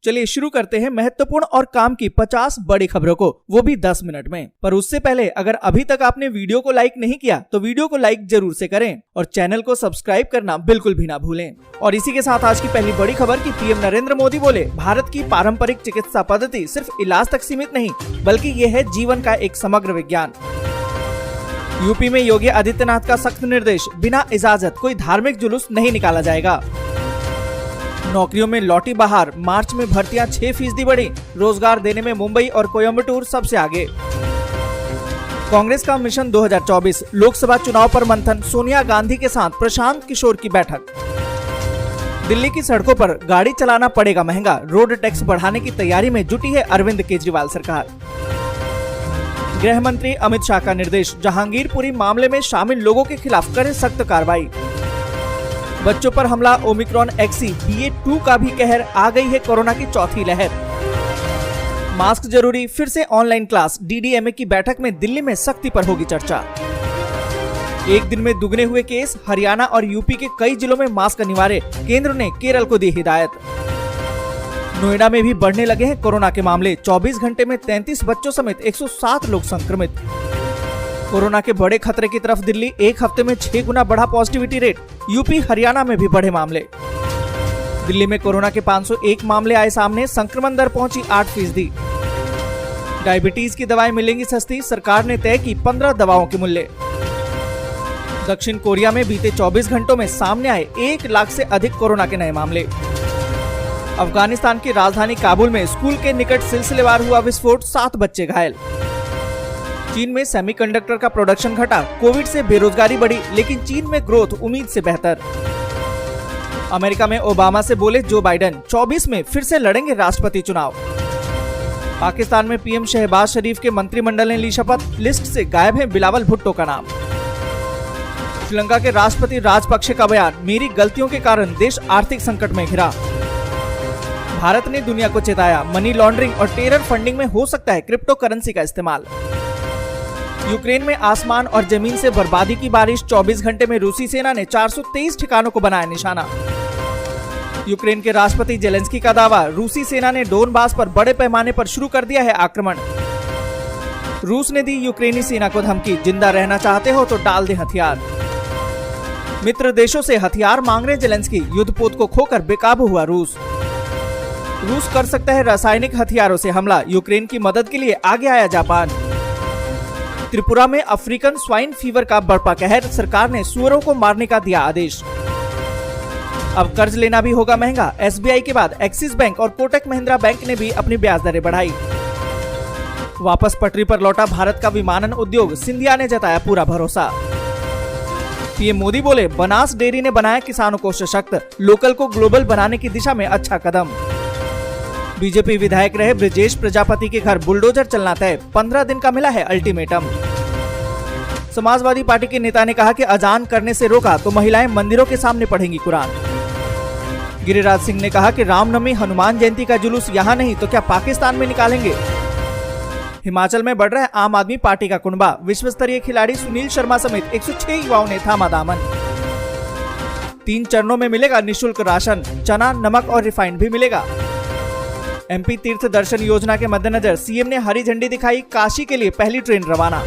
चलिए शुरू करते हैं महत्वपूर्ण और काम की 50 बड़ी खबरों को, वो भी 10 मिनट में। पर उससे पहले अगर अभी तक आपने वीडियो को लाइक नहीं किया तो वीडियो को लाइक जरूर से करें और चैनल को सब्सक्राइब करना बिल्कुल भी ना भूलें। और इसी के साथ आज की पहली बड़ी खबर की पीएम नरेंद्र मोदी बोले, भारत की पारंपरिक चिकित्सा पद्धति सिर्फ इलाज तक सीमित नहीं बल्कि ये है जीवन का एक समग्र विज्ञान। यूपी में योगी आदित्यनाथ का सख्त निर्देश, बिना इजाजत कोई धार्मिक जुलूस नहीं निकाला जाएगा। नौकरियों में लौटी बहार, मार्च में भर्तियां 6% बढ़ी, रोजगार देने में मुंबई और कोयम्बटूर सबसे आगे। कांग्रेस का मिशन 2024, लोकसभा चुनाव पर मंथन, सोनिया गांधी के साथ प्रशांत किशोर की बैठक। दिल्ली की सड़कों पर गाड़ी चलाना पड़ेगा महंगा, रोड टैक्स बढ़ाने की तैयारी में जुटी है अरविंद केजरीवाल सरकार। गृह मंत्री अमित शाह का निर्देश, जहांगीरपुरी मामले में शामिल लोगों के खिलाफ करें सख्त कार्रवाई। बच्चों पर हमला, ओमिक्रॉन XE BA.2 का भी कहर, आ गई है कोरोना की चौथी लहर। मास्क जरूरी, फिर से ऑनलाइन क्लास, DDMA की बैठक में दिल्ली में सख्ती पर होगी चर्चा। एक दिन में दुगने हुए केस, हरियाणा और यूपी के कई जिलों में मास्क अनिवार्य, केंद्र ने केरल को दी हिदायत। नोएडा में भी बढ़ने लगे हैं कोरोना के मामले, 24 घंटे में 33 बच्चों समेत 107 लोग संक्रमित। कोरोना के बड़े खतरे की तरफ दिल्ली, एक हफ्ते में 6 गुना बढ़ा पॉजिटिविटी रेट, यूपी हरियाणा में भी बढ़े मामले। दिल्ली में कोरोना के 501 मामले आए सामने, संक्रमण दर पहुंची 8%। डायबिटीज की दवाएं मिलेंगी सस्ती, सरकार ने तय की 15 दवाओं के मूल्य। दक्षिण कोरिया में बीते 24 घंटों में सामने आए 1 लाख से अधिक कोरोना के नए मामले। अफगानिस्तान की राजधानी काबुल में स्कूल के निकट सिलसिलेवार हुआ विस्फोट, 7 बच्चे घायल। चीन में सेमीकंडक्टर का प्रोडक्शन घटा, कोविड से बेरोजगारी बढ़ी, लेकिन चीन में ग्रोथ उम्मीद से बेहतर। अमेरिका में ओबामा से बोले जो बाइडेन, 24 में फिर से लड़ेंगे राष्ट्रपति चुनाव। पाकिस्तान में पीएम शहबाज शरीफ के मंत्रिमंडल ने ली शपथ, लिस्ट से गायब है बिलावल भुट्टो का नाम। श्रीलंका के राष्ट्रपति राजपक्षे का बयान, मेरी गलतियों के कारण देश आर्थिक संकट में घिरा। भारत ने दुनिया को चेताया, मनी लॉन्ड्रिंग और टेरर फंडिंग में हो सकता है क्रिप्टो करेंसी का इस्तेमाल। यूक्रेन में आसमान और जमीन से बर्बादी की बारिश, 24 घंटे में रूसी सेना ने 423 ठिकानों को बनाया निशाना। यूक्रेन के राष्ट्रपति जेलेंस्की का दावा, रूसी सेना ने डोनबास पर बड़े पैमाने पर शुरू कर दिया है आक्रमण। रूस ने दी यूक्रेनी सेना को धमकी, जिंदा रहना चाहते हो तो डाल दे हथियार। मित्र देशों से हथियार मांग रहे जेलेंस्की, युद्धपोत को खोकर बेकाबू हुआ रूस। रूस कर सकता है रासायनिक हथियारों से हमला, यूक्रेन की मदद के लिए आगे आया जापान। त्रिपुरा में अफ्रीकन स्वाइन फीवर का बढ़ता कहर, सरकार ने सुअरों को मारने का दिया आदेश। अब कर्ज लेना भी होगा महंगा, SBI के बाद एक्सिस बैंक और कोटक महिंद्रा बैंक ने भी अपनी ब्याज दरें बढ़ाई। वापस पटरी पर लौटा भारत का विमानन उद्योग, सिंधिया ने जताया पूरा भरोसा। पीएम मोदी बोले, बनास डेयरी ने बनाया किसानों को सशक्त, लोकल को ग्लोबल बनाने की दिशा में अच्छा कदम। बीजेपी विधायक रहे ब्रजेश प्रजापति के घर बुलडोजर चलना तय, 15 दिन का मिला है अल्टीमेटम। समाजवादी पार्टी के नेता ने कहा कि अजान करने से रोका तो महिलाएं मंदिरों के सामने पढ़ेंगी कुरान। गिरिराज सिंह ने कहा कि रामनवमी हनुमान जयंती का जुलूस यहाँ नहीं तो क्या पाकिस्तान में निकालेंगे। हिमाचल में बढ़ रहा है आम आदमी पार्टी का कुनबा, विश्व स्तरीय खिलाड़ी सुनील शर्मा समेत 106 युवाओं ने थामा दामन। 3 चरणों में मिलेगा निःशुल्क राशन, चना, नमक और रिफाइंड भी मिलेगा। MP तीर्थ दर्शन योजना के मद्देनजर सीएम ने हरी झंडी दिखाई, काशी के लिए पहली ट्रेन रवाना।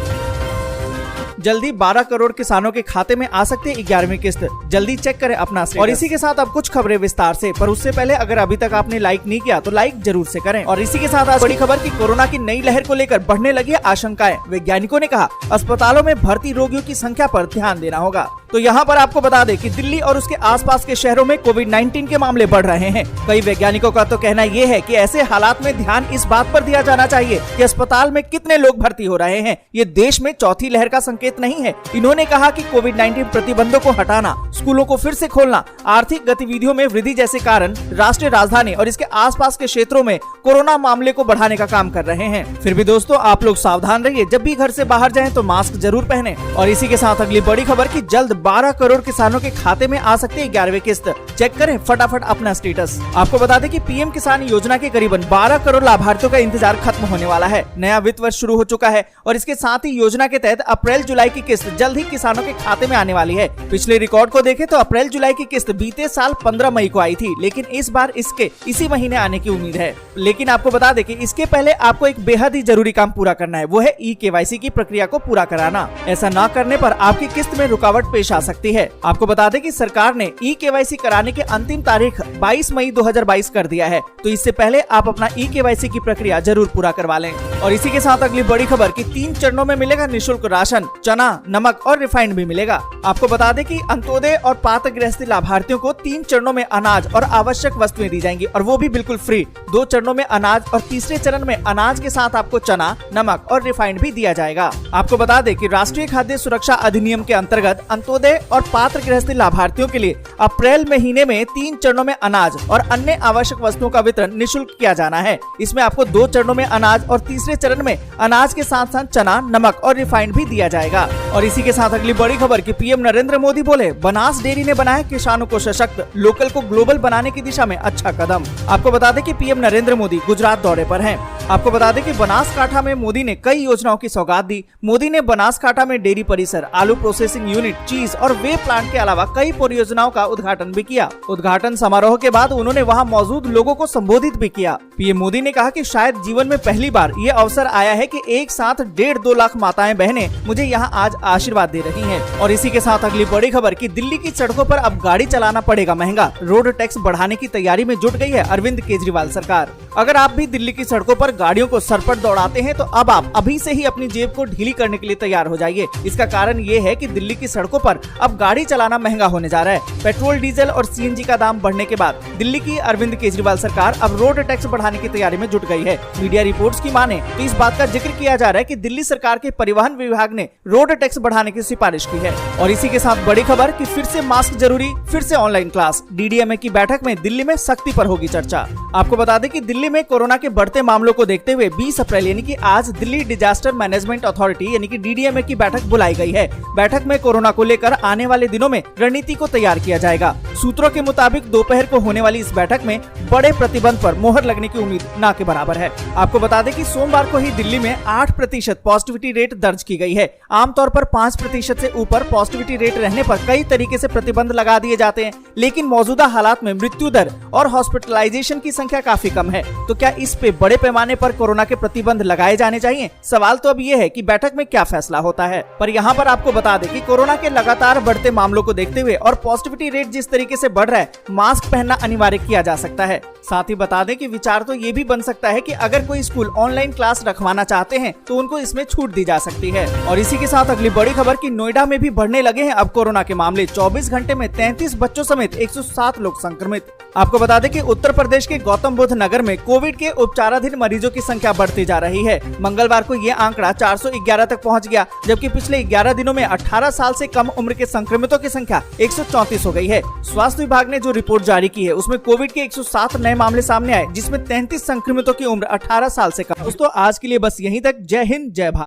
जल्दी 12 करोड़ किसानों के खाते में आ सकते 11वीं किस्त, जल्दी चेक करें अपना स्टेटस। और इसी के साथ अब कुछ खबरें विस्तार से, पर उससे पहले अगर अभी तक आपने लाइक नहीं किया तो लाइक जरूर से करें। और इसी के साथ आज बड़ी खबर की कोरोना की नई लहर को लेकर बढ़ने लगी आशंकाएं, वैज्ञानिकों ने कहा अस्पतालों में भर्ती रोगियों की संख्या पर ध्यान देना होगा। तो यहाँ पर आपको बता दें कि दिल्ली और उसके आसपास के शहरों में कोविड-19 के मामले बढ़ रहे हैं। कई वैज्ञानिकों का तो कहना ये है कि ऐसे हालात में ध्यान इस बात पर दिया जाना चाहिए कि अस्पताल में कितने लोग भर्ती हो रहे हैं। ये देश में चौथी लहर का संकेत नहीं है। इन्होंने कहा कि कोविड-19 प्रतिबंधों को हटाना, स्कूलों को फिर से खोलना, आर्थिक गतिविधियों में वृद्धि जैसे कारण राष्ट्रीय राजधानी और इसके आसपास के क्षेत्रों में कोरोना मामले को बढ़ाने का काम कर रहे हैं। फिर भी दोस्तों आप लोग सावधान रहिए, जब भी घर से बाहर जाएं तो मास्क जरूर पहने। और इसी के साथ अगली बड़ी खबर की जल्द 12 करोड़ किसानों के खाते में आ सकती है 11वीं किस्त। चेक करें फटाफट अपना स्टेटस। आपको बता दें कि पीएम किसान योजना के करीबन 12 करोड़ लाभार्थियों का इंतजार खत्म होने वाला है। नया वित्त वर्ष शुरू हो चुका है और इसके साथ ही योजना के तहत अप्रैल जुलाई की किस्त जल्द ही किसानों के खाते में आने वाली है। पिछले रिकॉर्ड को देखें तो अप्रैल जुलाई की किस्त बीते साल 15 मई को आई थी, लेकिन इस बार इसके इसी महीने आने की उम्मीद है। लेकिन आपको बता दें कि इसके पहले आपको एक बेहद ही जरूरी काम पूरा करना है, वो है ई-केवाईसी की प्रक्रिया को पूरा कराना। ऐसा न करने पर आपकी किस्त में रुकावट पेश आ सकती है। आपको बता दें कि सरकार ने ई-केवाईसी कराने की अंतिम तारीख 22 मई 2022 कर दिया है, तो इससे पहले आप अपना ई-केवाईसी की प्रक्रिया जरूर पूरा करवा लें। और इसी के साथ अगली बड़ी खबर कि 3 चरणों में मिलेगा निःशुल्क राशन, चना, नमक और रिफाइंड भी मिलेगा। आपको बता दें कि अंत्योदय और पात्र गृहस्थी लाभार्थियों को 3 चरणों में अनाज और आवश्यक वस्तुएं दी जाएंगी और वो भी बिल्कुल फ्री। 2 चरणों में अनाज और तीसरे चरण में अनाज के साथ आपको चना, नमक और रिफाइंड भी दिया जाएगा। आपको बता दें कि राष्ट्रीय खाद्य सुरक्षा अधिनियम के अंतर्गत अंत्योदय और पात्र गृहस्थी लाभार्थियों के लिए अप्रैल महीने में 3 चरणों में अनाज और अन्य आवश्यक वस्तुओं का वितरण निःशुल्क किया जाना है। इसमें आपको 2 चरणों में अनाज और तीसरे चरण में अनाज के साथ साथ चना, नमक और रिफाइंड भी दिया जाएगा। और इसी के साथ अगली बड़ी खबर कि पीएम नरेंद्र मोदी बोले, बनास डेयरी ने बनाया किसानों को सशक्त, लोकल को ग्लोबल बनाने की दिशा में अच्छा कदम। आपको बता दें कि पीएम नरेंद्र मोदी गुजरात दौरे पर हैं। आपको बता दें कि बनासकांठा में मोदी ने कई योजनाओं की सौगात दी। मोदी ने बनासकांठा में डेयरी परिसर, आलू प्रोसेसिंग यूनिट, चीज और वे प्लांट के अलावा कई परियोजनाओं का उद्घाटन भी किया। उद्घाटन समारोह के बाद उन्होंने वहां मौजूद लोगों को संबोधित भी किया। पीएम मोदी ने कहा कि शायद जीवन में पहली बार ये अवसर आया है कि एक साथ 1.5-2 लाख माताएं बहनें मुझे यहाँ आज आशीर्वाद दे रही हैं। और इसी के साथ अगली बड़ी खबर कि दिल्ली की सड़कों पर अब गाड़ी चलाना पड़ेगा महंगा, रोड टैक्स बढ़ाने की तैयारी में जुट गई है अरविंद केजरीवाल सरकार। अगर आप भी दिल्ली की सड़कों पर गाड़ियों को सरपट दौड़ाते हैं तो अब आप अभी से ही अपनी जेब को ढीली करने के लिए तैयार हो जाइए। इसका कारण ये है कि दिल्ली की सड़कों पर अब गाड़ी चलाना महंगा होने जा रहा है। पेट्रोल, डीजल और सीएनजी का दाम बढ़ने के बाद दिल्ली की अरविंद केजरीवाल सरकार अब रोड टैक्स बढ़ाने की तैयारी में जुट गई है। मीडिया रिपोर्ट्स की माने तो इस बात का जिक्र किया जा रहा है कि दिल्ली सरकार के परिवहन विभाग ने रोड टैक्स बढ़ाने की सिफारिश की है। और इसी के साथ बड़ी खबर कि फिर से मास्क जरूरी, फिर से ऑनलाइन क्लास। डीडीएमए की बैठक में दिल्ली में सख्ती पर होगी चर्चा। आपको बता दें कि दिल्ली में कोरोना के बढ़ते मामलों को देखते हुए 20 अप्रैल यानी कि आज दिल्ली डिजास्टर मैनेजमेंट अथॉरिटी यानी कि डीडीएमए की बैठक बुलाई गई है। बैठक में कोरोना को लेकर आने वाले दिनों में रणनीति को तैयार किया जाएगा। सूत्रों के मुताबिक दोपहर को होने वाली इस बैठक में बड़े प्रतिबंध पर मोहर लगने की उम्मीद ना के बराबर है। आपको बता दें कि सोमवार को ही दिल्ली में 8% पॉजिटिविटी रेट दर्ज की गई है। आमतौर पर 5% से ऊपर पॉजिटिविटी रेट रहने पर कई तरीके से प्रतिबंध लगा दिए जाते हैं, लेकिन मौजूदा हालात में मृत्यु दर और हॉस्पिटलाइजेशन की संख्या काफी कम है। तो क्या इस पे बड़े पैमाने पर कोरोना के प्रतिबंध लगाए जाने चाहिए? सवाल तो अब ये है कि बैठक में क्या फैसला होता है। पर यहाँ पर आपको बता दें कि कोरोना के लगातार बढ़ते मामलों को देखते हुए और पॉजिटिविटी रेट जिस तरीके से बढ़ रहा है, मास्क पहनना अनिवार्य किया जा सकता है। साथ ही बता दें कि विचार तो ये भी बन सकता है कि अगर कोई स्कूल ऑनलाइन क्लास रखवाना चाहते हैं तो उनको इसमें छूट दी जा सकती है। और इसी के साथ अगली बड़ी खबर कि नोएडा में भी बढ़ने लगे हैं अब कोरोना के मामले। 24 घंटे में 33 बच्चों समेत 107 लोग संक्रमित। आपको बता दें कि उत्तर प्रदेश के गौतम बुद्ध नगर में कोविड के उपचाराधीन मरीजों की संख्या बढ़ती जा रही है। मंगलवार को ये आंकड़ा 411 तक पहुंच गया, जबकि पिछले 11 दिनों में 18 साल से कम उम्र के संक्रमितों की संख्या 134 हो गई है। स्वास्थ्य विभाग ने जो रिपोर्ट जारी की है उसमें कोविड के 107 नए मामले सामने आए, जिसमें 33 संक्रमितों की उम्र 18 साल से कम। दोस्तों आज के लिए बस यहीं तक। जय हिंद, जय भारत।